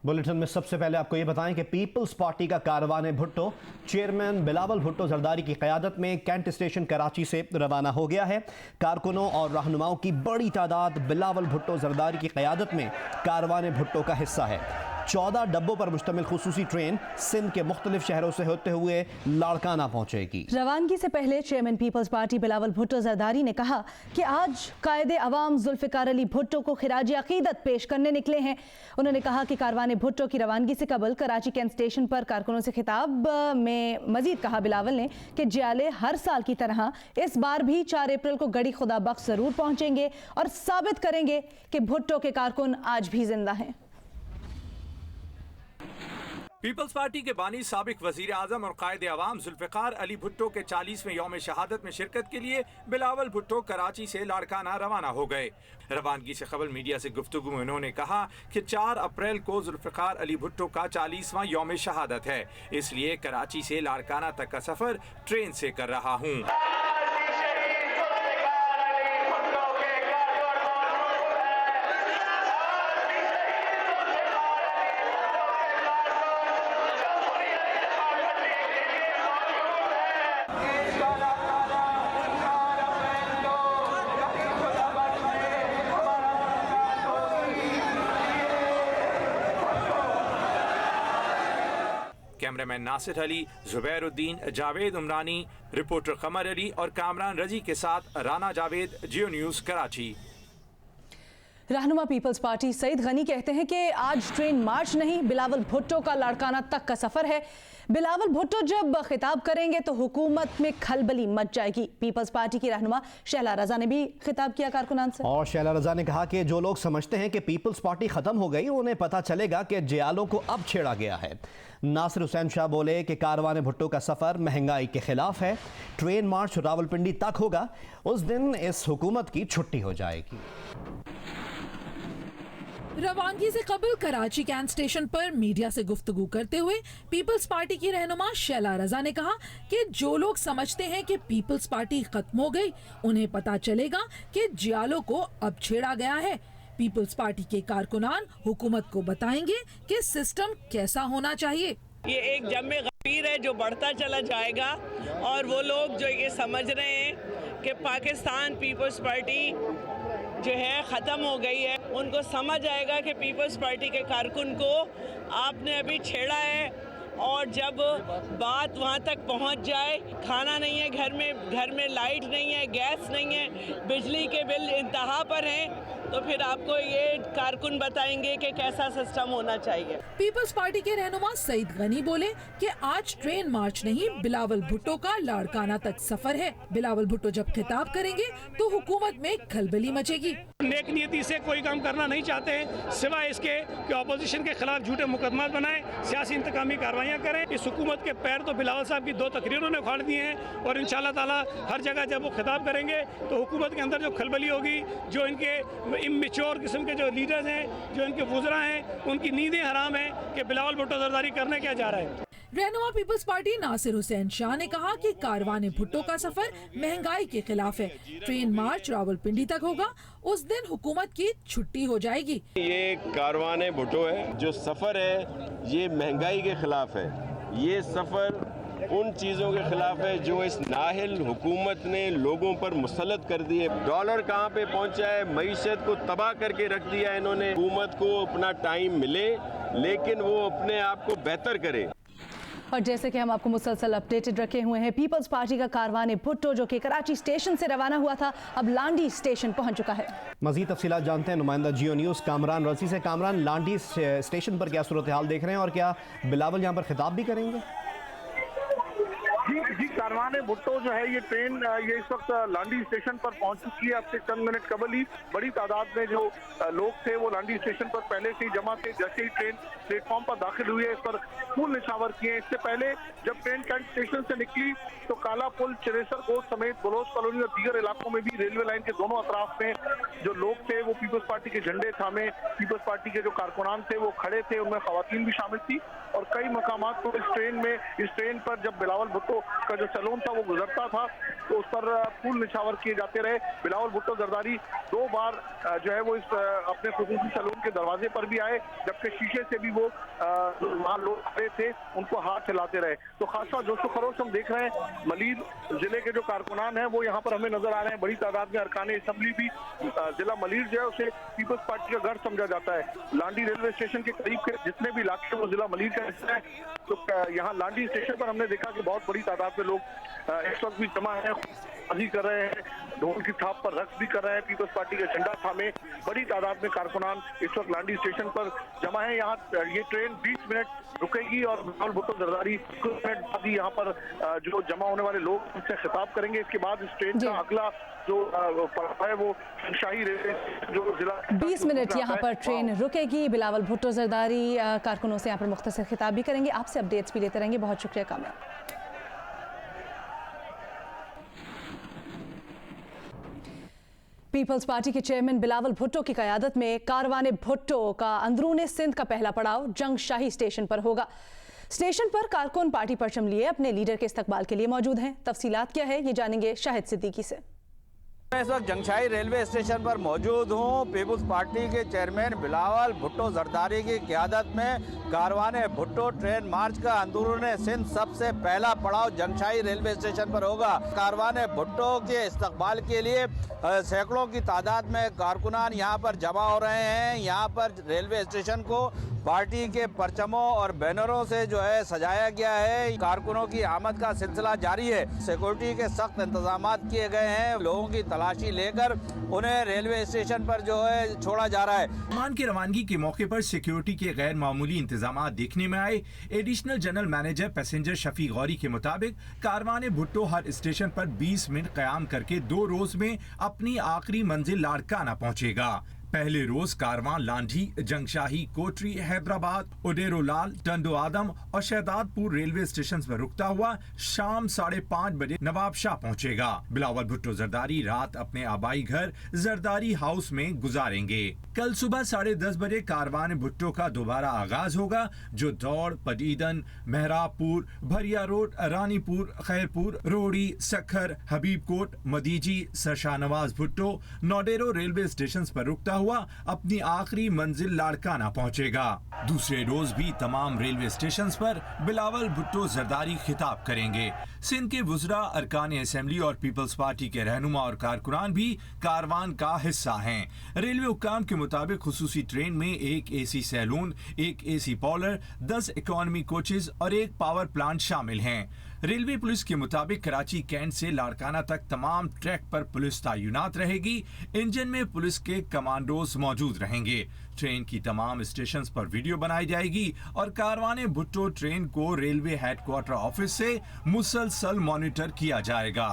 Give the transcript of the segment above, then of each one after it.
Bulletin में सबसे पहले आपको ये बताएं कि पीपल्स पार्टी का कारवान भुट्टो चेयरमैन बिलावल भुट्टो जरदारी की क़यादत में कैंट स्टेशन कराची से रवाना हो गया है। कारकुनों और रहनुमाओं की बड़ी तादाद बिलावल भुट्टो जरदारी की क़यादत में कारवान भुट्टो का हिस्सा है। 14 डब्बों पर मुश्तमिल खुसूसी ट्रेन सिंध के मुख्तलिफ शहरों से होते हुए लाड़काना पहुंचेगी। रवानगी से पहले चेयरमैन पीपल्स पार्टी बिलावल भुट्टो जरदारी ने कहा कि आज कायदे अवाम जुल्फ़िकार अली भुट्टो को खिराज अकीदत पेश करने निकले हैं। उन्होंने कहा कि कारवान भुट्टो की रवानगी से कबल कराची कैंट स्टेशन पर कारकुनों से खिताब में मजीद कहा बिलावल ने कि जियाले हर साल की तरह इस बार भी 4 अप्रैल को गड़ी खुदा बख्श जरूर पहुंचेंगे और साबित करेंगे कि भुट्टो के कारकुन आज भी जिंदा हैं। पीपल्स पार्टी के बानी साबिक वजीर आजम और कायदे अवाम जुल्फ़िकार अली भुट्टो के 40वें यौम शहादत में शिरकत के लिए बिलावल भुट्टो कराची से लाड़काना रवाना हो गए। रवानगी से कबल मीडिया से गुफ्तगू में उन्होंने कहा कि 4 अप्रैल को जुल्फ़िकार अली भुट्टो का 40वां यौम शहादत है, इसलिए कराची से लाड़काना तक का सफर ट्रेन से कर रहा हूँ। कैमरामैन नासिर अली, जुबैरुद्दीन, जावेद उमरानी, रिपोर्टर कमर अली और कामरान रजी के साथ राना जावेद, जियो न्यूज़ कराची। रहनुमा पीपल्स पार्टी सईद गनी कहते हैं कि आज ट्रेन मार्च नहीं, बिलावल भुट्टो का लाड़काना तक का सफर है। बिलावल भुट्टो जब खिताब करेंगे तो हुकूमत में खलबली मच जाएगी। पीपल्स पार्टी की रहनुमा शैला रजा ने भी खिताब किया कारकुनान से, और शैला रजा ने कहा कि जो लोग समझते हैं कि पीपल्स पार्टी खत्म हो गई, उन्हें पता चलेगा कि जियालों को अब छेड़ा गया है। नासिर हुसैन शाह बोले कि कारवान भुट्टो का सफर महंगाई के खिलाफ है। ट्रेन मार्च रावलपिंडी तक होगा, उस दिन इस हुकूमत की छुट्टी हो जाएगी। रवानगी से कबल कराची कैंट स्टेशन पर मीडिया से गुफ्तगू करते हुए पीपल्स पार्टी की रहनुमा शैला रजा ने कहा कि जो लोग समझते हैं कि पीपल्स पार्टी खत्म हो गई, उन्हें पता चलेगा कि जियालों को अब छेड़ा गया है। पीपल्स पार्टी के कारकुनान हुकूमत को बताएंगे कि सिस्टम कैसा होना चाहिए। ये एक जम्मे गफीर है जो बढ़ता चला जाएगा, और वो लोग जो ये समझ रहे हैं कि पाकिस्तान पीपल्स पार्टी जो है ख़त्म हो गई है, उनको समझ आएगा कि पीपल्स पार्टी के कारकुन को आपने अभी छेड़ा है, और जब बात वहाँ तक पहुँच जाए, खाना नहीं है घर में लाइट नहीं है, गैस नहीं है, बिजली के बिल इंतहा पर हैं, तो फिर आपको ये कारकुन बताएंगे कि कैसा सिस्टम होना चाहिए। पीपल्स पार्टी के रहनुमा सईद गनी बोले कि आज ट्रेन मार्च नहीं, बिलावल भुट्टो का लाड़काना तक सफर है। बिलावल भुट्टो जब खिताब करेंगे तो हुकूमत में खलबली मचेगी। नेक नियति से कोई काम करना नहीं चाहते, सिवाय इसके कि अपोजिशन के खिलाफ झूठे मुकदमा बनाएं, सियासी इंतकामी कार्रवाइयाँ करें। इस हुकूमत के पैर तो बिलावल साहब की 2 तकरीरों ने उखाड़ दिए हैं, और इंशाअल्लाह ताला हर जगह जब वो खिताब करेंगे तो हुकूमत के अंदर जो खलबली होगी, जो इनके इमेच्योर किस्म के जो लीडर्स हैं, जो इनके वुज़रा हैं, उनकी नींदें हराम हैं कि बिलावल भुट्टो जरदारी करने क्या जा रहा है। रहनुमा पीपल्स पार्टी नासिर हुसैन शाह ने कहा कि कारवान भुट्टो का सफर महंगाई के खिलाफ है। ट्रेन मार्च रावलपिंडी तक होगा, उस दिन हुकूमत की छुट्टी हो जाएगी। ये कारवान भुट्टो है, जो सफर है ये महंगाई के खिलाफ है। ये सफर उन चीज़ों के खिलाफ है जो इस नाहिल हुकूमत ने लोगों पर मुसल्लत कर दी है। डॉलर कहाँ पे पहुँचा है, मईशत को तबाह करके रख दिया है इन्होंने। हुकूमत को अपना टाइम मिले, लेकिन वो अपने आप को बेहतर करे। और जैसे कि हम आपको मुसलसल अपडेटेड रखे हुए हैं, पीपल्स पार्टी का कारवान भुट्टो जो कि कराची स्टेशन से रवाना हुआ था, अब लांडी स्टेशन पहुंच चुका है। मजीद तफसीलात जानते हैं नुमाइंदा जियो न्यूज़ कामरान रसी से। कामरान, लांडी स्टेशन पर क्या सूरत हाल देख रहे हैं, और क्या बिलावल यहाँ पर खिताब भी करेंगे? जी, कारवान भुट्टो जो है ये ट्रेन ये इस वक्त लांडी स्टेशन पर पहुंच चुकी है। अब से चंद मिनट कबल ही बड़ी तादाद में जो लोग थे वो लांडी स्टेशन पर पहले से ही जमा थे। जैसे ही ट्रेन प्लेटफॉर्म पर दाखिल हुई है, इस पर फूल निछावर किए। इससे पहले जब ट्रेन कैंट स्टेशन से निकली तो काला पुल, चरेसर कोट समेत बलोच कॉलोनी और दीगर इलाकों में भी रेलवे लाइन के दोनों अतराफ में जो लोग थे वो पीपल्स पार्टी के झंडे थामे, पीपल्स पार्टी के जो कारकुनान थे वो खड़े थे, उनमें खवातीन भी शामिल थी। और कई मकामात को इस ट्रेन पर जब बिलावल भुट्टो का जो सैलून था वो गुजरता था तो उस पर फूल निछावर किए जाते रहे। बिलावल भुट्टो जरदारी 2 बार जो है वो इस अपने खुसूसी सैलून के दरवाजे पर भी आए, जबकि शीशे से भी वो वहाँ लोग खड़े थे उनको हाथ हिलाते रहे। तो खासा जोशो खरोश हम देख रहे हैं। मलीर जिले के जो कारकुनान हैं वो यहाँ पर हमें नजर आ रहे हैं। बड़ी तादाद में अरकान असेंबली भी, जिला मलीर जो है उसे पीपल्स पार्टी का गढ़ समझा जाता है। लांडी रेलवे स्टेशन के करीब के जितने भी इलाके वो जिला मलीर का हिस्सा है। तो यहाँ लांडी स्टेशन पर हमने देखा कि बहुत बड़ी तादाद में लोग इस वक्त भी जमा है, बाजी कर रहे हैं, ढोल की थाप पर रक्स भी कर रहे हैं, पीपल्स पार्टी का झंडा थामे बड़ी तादाद में कारकुनान इस वक्त लांडी स्टेशन पर जमा है। यहाँ ये ट्रेन 20 मिनट रुकेगी और बिलावल भुट्टो जरदारी कुछ मिनट बाद ही यहाँ पर जो जमा होने वाले लोग उनसे खिताब करेंगे। इसके बाद इस ट्रेन का अगला जो पड़ाव है वो शाही रेलवे जो जिला 20 मिनट यहाँ पर ट्रेन रुकेगी। बिलावल भुट्टो जरदारी कारकुनों से यहाँ पर मुख्तसर खिताब भी करेंगे। आपसे अपडेट्स भी लेते रहेंगे। बहुत शुक्रिया कामयाब। पीपल्स पार्टी के चेयरमैन बिलावल भुट्टो की क़यादत में कारवाने भुट्टो का अंदरूने सिंध का पहला पड़ाव जंगशाही स्टेशन पर होगा। स्टेशन पर कारकुन पार्टी परचम लिए अपने लीडर के इस्तकबाल के लिए मौजूद हैं। तफसीलात क्या है ये जानेंगे शाहिद सिद्दीकी से। मैं इस वक्त जंगशाही रेलवे स्टेशन पर मौजूद हूँ। पीपल्स पार्टी के चेयरमैन बिलावल भुट्टो जरदारी की क़यादत में कारवाने भुट्टो ट्रेन मार्च का अंदरूने सिंध सबसे पहला पड़ाव जंगशाही रेलवे स्टेशन पर होगा। कारवाने भुट्टो के इस्तकबाल के लिए सैकड़ों की तादाद में कारकुनान यहाँ पर जमा हो रहे हैं। यहाँ पर रेलवे स्टेशन को पार्टी के परचमों और बैनरों से जो है सजाया गया है। कारकुनों की आमद का सिलसिला जारी है। सिक्योरिटी के सख्त इंतजाम किए गए हैं। लोगों की तलाशी लेकर उन्हें रेलवे स्टेशन पर जो है छोड़ा जा रहा है। विमान की रवानगी के मौके पर सिक्योरिटी के गैर मामूली इंतजाम देखने में आए। Additional general manager passenger Shafi Gauri के मुताबिक कारवाने भुट्टो हर स्टेशन पर 20 मिनट कयाम करके 2 रोज में अपनी आखिरी मंजिल लाड़काना पहुंचेगा। पहले रोज कारवां लांढी, जंगशाही, कोटरी, हैदराबाद, उडेरोलाल, टंडो आदम और शहदादपुर रेलवे स्टेशन पर रुकता हुआ शाम 5:30 बजे नवाबशाह पहुंचेगा। बिलावल भुट्टो जरदारी रात अपने आबाई घर जरदारी हाउस में गुजारेंगे। कल सुबह 10:30 बजे कारवान भुट्टो का दोबारा आगाज होगा, जो दौड़, पदीदन, मेहराबपुर, भरिया road, Ranipur, Khairpur, Rohri, Sukkur, Habibkot, Madeji, sir Shahnawaz Bhutto, Naudero railway station पर रुकता हुआ अपनी आखिरी मंजिल लाड़काना पहुंचेगा। दूसरे रोज भी तमाम रेलवे स्टेशन पर बिलावल भुट्टो जरदारी खिताब करेंगे। सिंध के वुज़रा, अरकान असेंबली और पीपल्स पार्टी के रहनुमा और कारकुनान भी कारवान का हिस्सा हैं। रेलवे हुक्काम के मुताबिक खुसूसी ट्रेन में 1 AC saloon, 1 AC parlour, 10 economy coaches और 1 पावर प्लांट शामिल हैं। रेलवे पुलिस के मुताबिक कराची कैंट से लाड़काना तक तमाम ट्रैक पर पुलिस तैनात रहेगी। इंजन में पुलिस के कमांडोज मौजूद रहेंगे। ट्रेन की तमाम स्टेशंस पर वीडियो बनाई जाएगी और कारवाने भुट्टो ट्रेन को रेलवे हेडक्वार्टर ऑफिस से मुसलसल मॉनिटर किया जाएगा।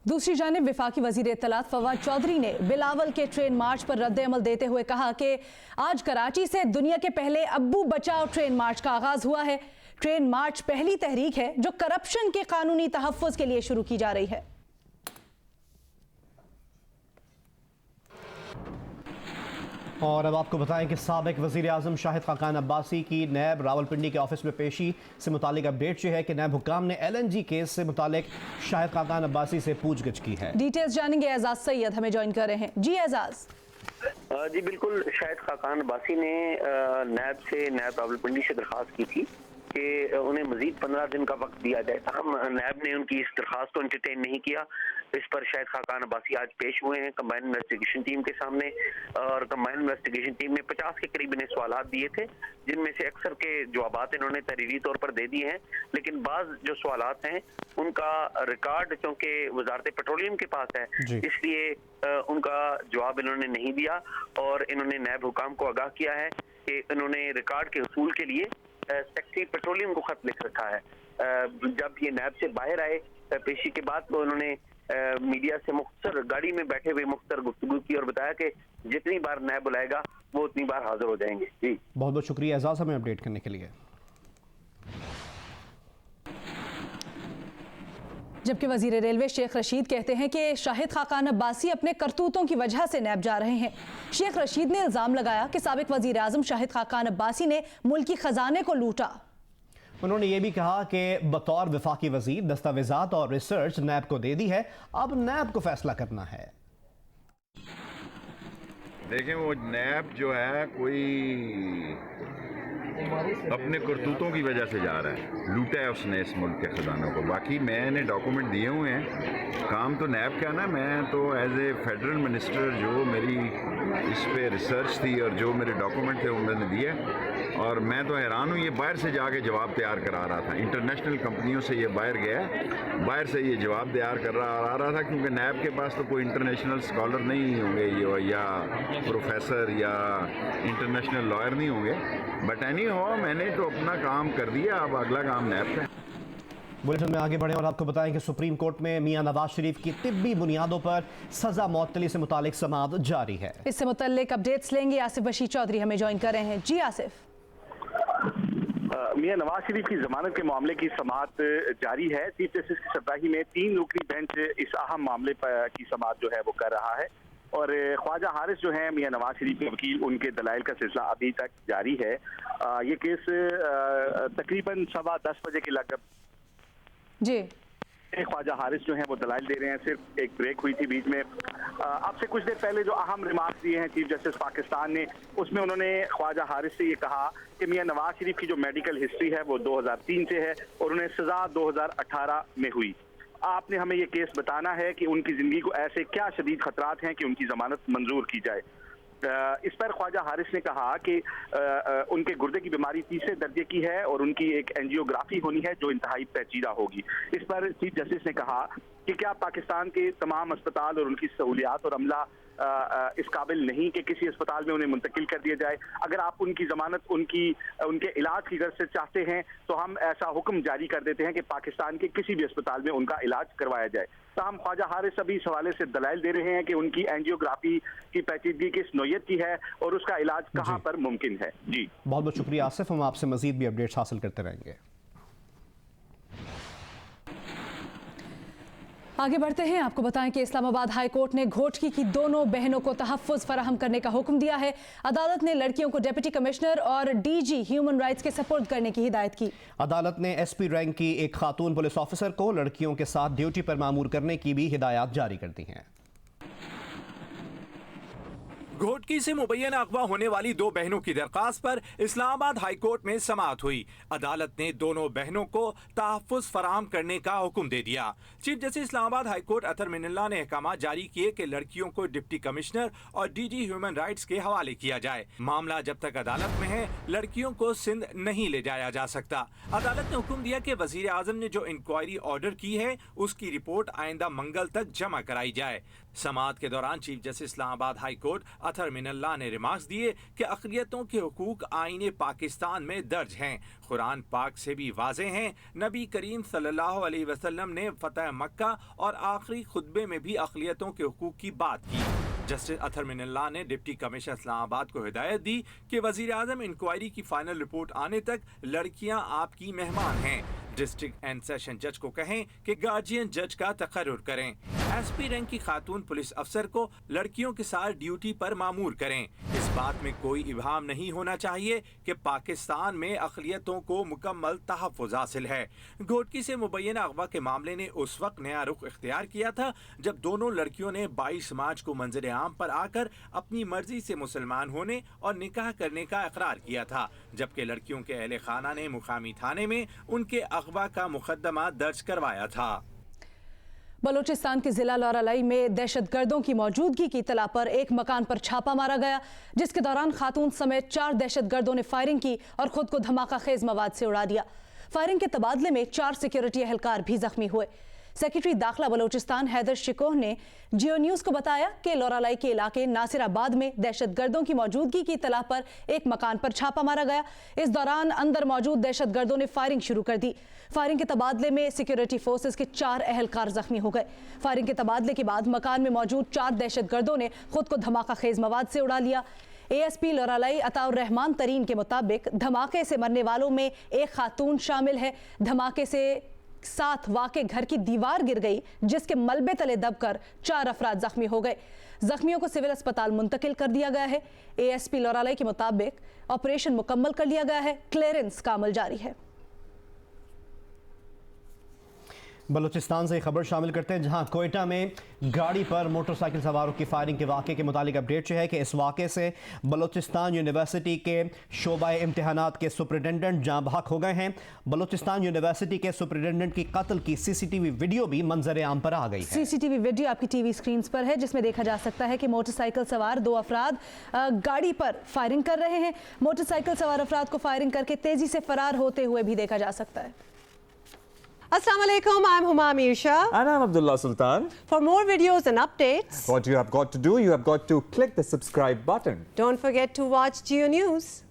दूसरी जानिब वफाकी वजीर इत्तलात फवाद चौधरी ने बिलावल के ट्रेन मार्च पर रद्द-ए-अमल देते हुए कहा कि आज कराची से दुनिया के पहले अब्बू बचाओ ट्रेन मार्च का आगाज हुआ है। ट्रेन मार्च पहली तहरीक है जो करप्शन के कानूनी तहफ़्फ़ुज़ के लिए शुरू की जा रही है। और अब आपको बताएं कि साबिक वज़ीर आज़म शाहिद खाकान अब्बासी की नैब रावलपिंडी के ऑफिस में पेशी से मुतालिक अपडेट ये है कि नैब हुक्काम ने LNG केस से मुतालिक शाहिद खाकान अब्बासी से पूछगिछ की है। डिटेल्स जानेंगे। एजाज सैयद हमें ज्वाइन कर रहे हैं। जी एजाज। जी बिल्कुल, शाहिद खाकान अब्बासी ने नैब से नैब रावलपिंडी से दरख्वास्त की थी कि उन्हें मजीद 15 दिन का वक्त दिया जाए। ताहम नैब ने उनकी इस दरख्वास्त को एंटरटेन नहीं किया। इस पर शाहिद खाकान अब्बासी आज पेश हुए हैं कंबाइंड इन्वेस्टिगेशन टीम के सामने और कंबाइंड इन्वेस्टिगेशन टीम ने 50 के करीब इन्हें सवालात दिए थे, जिनमें से अक्सर के जवाबात इन्होंने तहरीरी तौर पर दे दिए हैं, लेकिन बाज़ जो सवालात हैं उनका रिकॉर्ड चूँकि वजारत पेट्रोलियम के पास है, इसलिए उनका जवाब इन्होंने नहीं दिया और इन्होंने नैब हुकाम को आगाह किया है कि इन्होंने रिकॉर्ड के उसूल के लिए सेक्रेटरी पेट्रोलियम को खत लिख रखा है। जब ये नैब से बाहर आए पेशी के बाद तो उन्होंने मीडिया से मुख्तसर गाड़ी में बैठे हुए मुख्तसर गुफ्तगू की और बताया कि जितनी बार नैब बुलाएगा वो उतनी बार हाजिर हो जाएंगे। जी बहुत बहुत शुक्रिया एजाज हमें अपडेट करने के लिए। जबकि वजीर रेलवे शेख रशीद कहते हैं कि शाहिद खाकान अब्बासी अपने करतूतों की वजह से नैब जा रहे हैं। शेख रशीद ने इल्जाम लगाया कि साबिक वजीर आजम शाहिद खाकान अब्बासी ने मुल्की खजाने को लूटा। उन्होंने ये भी कहा कि बतौर वफाकी वजीर दस्तावेजात और रिसर्च नैब को दे दी है, अब नैब को फैसला करना है। देखें, वो नैब जो है कोई अपने करतूतों की वजह से जा रहा है, लूटा है उसने इस मुल्क के खजानों को। बाकी मैंने डॉक्यूमेंट दिए हुए हैं, काम तो नैब का ना, मैं तो एज ए फेडरल मिनिस्टर जो मेरी इस पे रिसर्च थी और जो मेरे डॉक्यूमेंट थे वो मैंने दिए। और मैं तो हैरान हूँ, ये बाहर से जाके जवाब तैयार करा रहा था, इंटरनेशनल कंपनियों से ये बाहर गया, बाहर से ये जवाब तैयार कर रहा था, क्योंकि नैब के पास तो कोई इंटरनेशनल स्कॉलर नहीं होंगे या प्रोफेसर या इंटरनेशनल लॉयर नहीं होंगे। बट एनी हो, मैंने तो अपना काम कर दिया, अब अगला काम नैब का। बुलेटिन में आगे बढ़े और आपको बताएं कि सुप्रीम कोर्ट में मियां नवाज शरीफ की तिब्बी बुनियादों पर सजा मौतली से मुतालिक समाअत जारी है। इससे मुतालिक अपडेट्स लेंगे आसिफ बशीर चौधरी हमें ज्वाइन कर रहे हैं। जी आसिफ। मियां नवाज शरीफ की जमानत के मामले की समाअत जारी है। चीफ जस्टिस की सरबराही में 3 रुकनी बेंच इस अहम मामले पर की समाअत जो है वो कर रहा है और ख्वाजा हारिस जो है मियां नवाज शरीफ के वकील, उनके दलाइल का सिलसिला अभी तक जारी है। ये केस तकरीबन 10:15 बजे के लगभग जी ख्वाजा हारिस जो है वो दलाइल दे रहे हैं। सिर्फ एक ब्रेक हुई थी बीच में। अब से कुछ देर पहले जो अहम रिमार्क्स दिए हैं चीफ जस्टिस पाकिस्तान ने, उसमें उन्होंने ख्वाजा हारिस से ये कहा कि मियां नवाज शरीफ की जो मेडिकल हिस्ट्री है वो 2003 से है और उन्हें सजा 2018 में हुई। आपने हमें ये केस बताना है कि उनकी जिंदगी को ऐसे क्या शदीद खतरात हैं कि उनकी जमानत मंजूर की जाए। इस पर ख्वाजा हारिस ने कहा कि उनके गुर्दे की बीमारी 3 दर्जे की है और उनकी एक एंजियोग्राफी होनी है जो इंतहाई पेचीदा होगी। इस पर चीफ जस्टिस ने कहा कि क्या पाकिस्तान के तमाम अस्पताल और उनकी सहूलियात और अमला इस काबिल नहीं कि किसी अस्पताल में उन्हें मुंतकिल कर दिया जाए। अगर आप उनकी जमानत उनके इलाज की गर्ज से चाहते हैं तो हम ऐसा हुक्म जारी कर देते हैं कि पाकिस्तान के किसी भी अस्पताल में उनका इलाज करवाया जाए। ताहम ख्वाजा हारिस अभी इस हवाले से दलाइल दे रहे हैं कि उनकी एंजियोग्राफी की पेचीदगी किस नौयत की है और उसका इलाज कहाँ पर मुमकिन है। जी बहुत बहुत शुक्रिया आसिफ, हम आपसे मजीद भी अपडेट्स हासिल करते रहेंगे। आगे बढ़ते हैं, आपको बताएं कि इस्लामाबाद हाई कोर्ट ने घोटकी की दोनों बहनों को तहफ़्फ़ुज़ फराहम करने का हुक्म दिया है। अदालत ने लड़कियों को डिप्टी कमिश्नर और डीजी ह्यूमन राइट्स के सपोर्ट करने की हिदायत की। अदालत ने एसपी रैंक की एक खातून पुलिस ऑफिसर को लड़कियों के साथ ड्यूटी पर मामूर करने की भी हिदायत जारी कर दी हैं। घोटकी से मुबैना अगवा होने वाली 2 बहनों की दरखास्त पर इस्लामाबाद हाई कोर्ट में समाअत हुई। अदालत ने दोनों बहनों को तहफ़्फ़ुज़ फराहम करने का हुक्म दे दिया। Chief justice Islamabad high court Athar Minallah ने अहकाम जारी किए कि लड़कियों को डिप्टी कमिश्नर और डीजी ह्यूमन राइट्स के हवाले किया जाए। मामला जब तक अदालत में है, लड़कियों को सिंध नहीं ले जाया जा सकता। अदालत ने हुक्म दिया कि वज़ीर आज़म ने जो इंक्वायरी ऑर्डर की है उसकी रिपोर्ट आइंदा मंगल तक जमा कराई जाए। समाअत के दौरान chief justice Islamabad high court Athar Minallah ने रिमार्क्स दिए कि अक़लियतों के हुकूक आईने पाकिस्तान में दर्ज हैं, कुरान पाक से भी वाज़े हैं। नबी करीम सल्लल्लाहु अलैहि वसल्लम ने फतह मक्का और आखिरी खुतबे में भी अक़लियतों के हुकूक की बात की। जस्टिस अतर मिनल्ला ने डिप्टी कमिश्नर इस्लामाबाद को हिदायत दी कि वज़ीर आज़म इंक्वायरी की फाइनल रिपोर्ट आने तक लड़कियां आपकी मेहमान हैं। डिस्ट्रिक्ट एंड सेशन जज को कहें कि गार्जियन जज का तकर्रुर करें। एसपी रैंक की खातून पुलिस अफसर को लड़कियों के साथ ड्यूटी पर मामूर करें। इस बात में कोई इबहाम नहीं होना चाहिए कि पाकिस्तान में अक़लियतों को मुकम्मल तहफ़्फ़ुज़ हासिल है। घोटकी से मुबैना अगवा के मामले ने उस वक्त नया रुख इख्तियार किया था जब दोनों लड़कियों ने 22 मार्च को मंजर आम पर आकर अपनी मर्जी से मुसलमान होने और निकाह करने का इकरार किया था, जबकि लड़कियों के अहले खाना ने मुकामी थाने में उनके अगवा का मुकदमा दर्ज करवाया था। बलूचिस्तान के जिला लौरालाई में दहशतगर्दों की मौजूदगी की इत्तला पर एक मकान पर छापा मारा गया, जिसके दौरान खातून समेत 4 दहशतगर्दों ने फायरिंग की और खुद को धमाका खेज मवाद से उड़ा दिया। फायरिंग के तबादले में 4 सिक्योरिटी एहलकार भी जख्मी हुए। सेक्रेटरी दाखिला बलूचिस्तान हैदर शिकोह ने जियो न्यूज़ को बताया कि लौरालाई के इलाके नासिराबाद में दहशतगर्दों की मौजूदगी की इत्तला पर एक मकान पर छापा मारा गया। इस दौरान अंदर मौजूद दहशतगर्दों ने फायरिंग शुरू कर दी। फायरिंग के तबादले में सिक्योरिटी फोर्सेस के 4 एहलकार जख्मी हो गए। फायरिंग के तबादले के बाद मकान में मौजूद 4 दहशतगर्दों ने खुद को धमाका खेज मवाद से उड़ा लिया। एएसपी लौरालाई अताउर रहमान तरीन के मुताबिक धमाके से मरने वालों में एक खातून शामिल है। धमाके से साथ वाक़े घर की दीवार गिर गई, जिसके मलबे तले दबकर 4 अफराद जख्मी हो गए। जख्मियों को सिविल अस्पताल मुंतकिल कर दिया गया है। एएसपी लौरालाई के मुताबिक ऑपरेशन मुकम्मल कर लिया गया है, क्लियरेंस का अमल जारी है। बलूचिस्तान से खबर शामिल करते हैं, जहां कोयटा में गाड़ी पर मोटरसाइकिल सवारों की फायरिंग के वाक़े के मुतालिक अपडेट है कि इस वाक़े से बलूचिस्तान यूनिवर्सिटी के शोबाए इम्तिहानात के सुपरिटेंडेंट जाँ बहक हो गए हैं। बलूचिस्तान यूनिवर्सिटी के सुपरिटेंडेंट की कत्ल की सीसीटीवी वीडियो भी मंजर आम पर आ गई है। सीसीटीवी वीडियो आपकी टीवी स्क्रीन पर है, जिसमें देखा जा सकता है कि मोटरसाइकिल सवार 2 अफराद गाड़ी पर फायरिंग कर रहे हैं। मोटरसाइकिल सवार अफराद को फायरिंग करके तेजी से फरार होते हुए भी देखा जा सकता है। Assalamu alaikum, I'm Huma Amir Shah. And I'm Abdullah Sultan. For more videos and updates, What you have got to do, you have got to click the subscribe button. don't forget to watch Geo News.